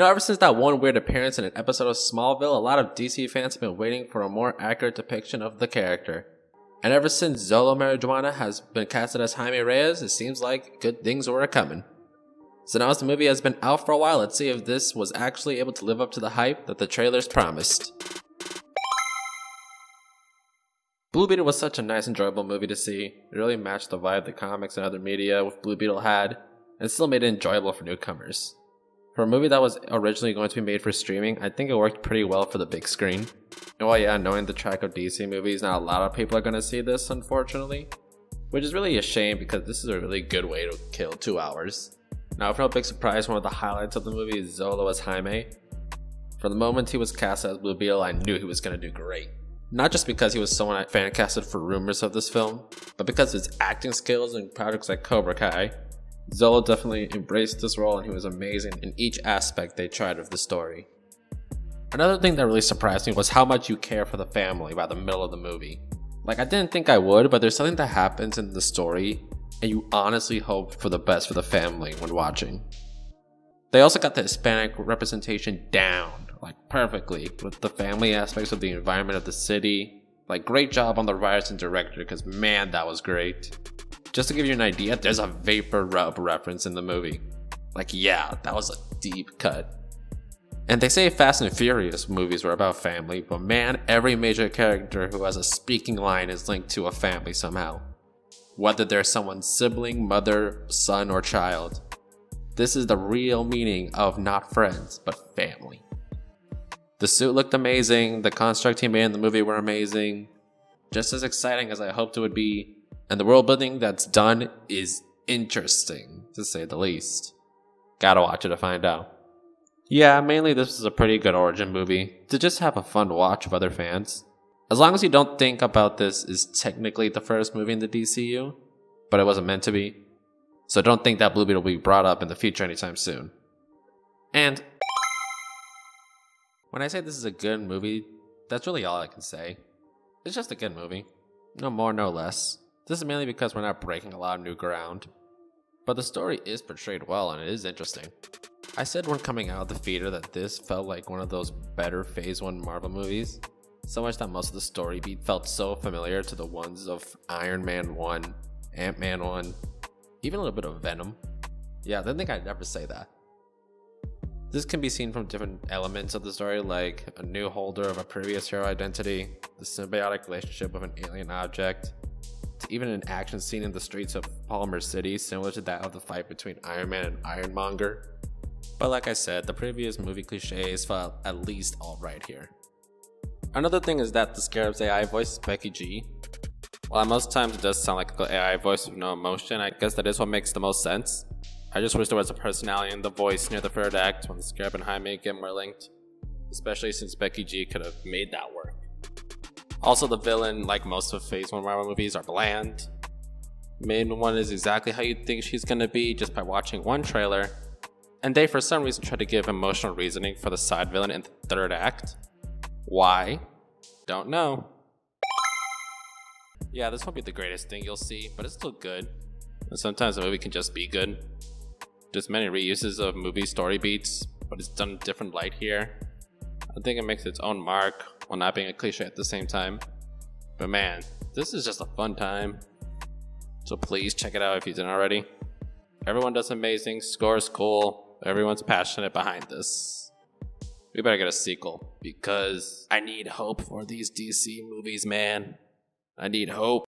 Ever since that one weird appearance in an episode of Smallville, a lot of DC fans have been waiting for a more accurate depiction of the character. And ever since Zolo Marijuana has been casted as Jaime Reyes, it seems like good things were coming. So now as the movie has been out for a while, let's see if this was actually able to live up to the hype that the trailers promised. Blue Beetle was such a nice, enjoyable movie to see. It really matched the vibe the comics and other media with Blue Beetle had, and still made it enjoyable for newcomers. For a movie that was originally going to be made for streaming, I think it worked pretty well for the big screen. And while yeah, knowing the track of DC movies, not a lot of people are going to see this, unfortunately. Which is really a shame because this is a really good way to kill 2 hours. Now, for no big surprise, one of the highlights of the movie is Zolo as Jaime. From the moment he was cast as Blue Beetle, I knew he was going to do great. Not just because he was someone I fan casted for rumors of this film, but because of his acting skills in projects like Cobra Kai. Zolo definitely embraced this role and he was amazing in each aspect they tried of the story. Another thing that really surprised me was how much you care for the family by the middle of the movie. Like, I didn't think I would, but there's something that happens in the story and you honestly hope for the best for the family when watching. They also got the Hispanic representation down, like perfectly, with the family aspects of the environment of the city. Like, great job on the writers and director, because man, that was great. Just to give you an idea, there's a Vapor Rub reference in the movie. Like, yeah, that was a deep cut. And they say Fast and Furious movies were about family, but man, every major character who has a speaking line is linked to a family somehow. Whether they're someone's sibling, mother, son, or child. This is the real meaning of not friends, but family. The suit looked amazing, the construct he made in the movie were amazing. Just as exciting as I hoped it would be, and the world building that's done is interesting, to say the least. Gotta watch it to find out. Yeah, mainly this is a pretty good origin movie, to just have a fun watch of other fans. As long as you don't think about this is technically the first movie in the DCU, but it wasn't meant to be. So don't think that Blue Beetle will be brought up in the future anytime soon. And when I say this is a good movie, that's really all I can say. It's just a good movie. No more, no less. This is mainly because we're not breaking a lot of new ground. But the story is portrayed well and it is interesting. I said when coming out of the theater that this felt like one of those better Phase 1 Marvel movies. So much that most of the story beat felt so familiar to the ones of Iron Man 1, Ant-Man 1, even a little bit of Venom. Yeah, I didn't think I'd ever say that. This can be seen from different elements of the story, like a new holder of a previous hero identity, the symbiotic relationship with an alien object, to even an action scene in the streets of Palmer City similar to that of the fight between Iron Man and Ironmonger. But like I said, the previous movie cliches felt at least alright here. Another thing is that the Scarab's AI voice is Becky G. While most times it does sound like an AI voice with no emotion, I guess that is what makes the most sense. I just wish there was a personality in the voice near the third act when the Scarab and Jaime get more linked. Especially since Becky G could have made that work. Also, the villain, like most of Phase 1 Marvel movies, are bland. Main one is exactly how you'd think she's gonna be just by watching one trailer. And they for some reason try to give emotional reasoning for the side villain in the third act. Why? Don't know. Yeah, this won't be the greatest thing you'll see, but it's still good. And sometimes a movie can just be good. There's many reuses of movie story beats, but it's done in a different light here. I think it makes its own mark while not being a cliche at the same time. But man, this is just a fun time. So please check it out if you didn't already. Everyone does amazing, score is cool, everyone's passionate behind this. We better get a sequel, because I need hope for these DC movies, man. I need hope.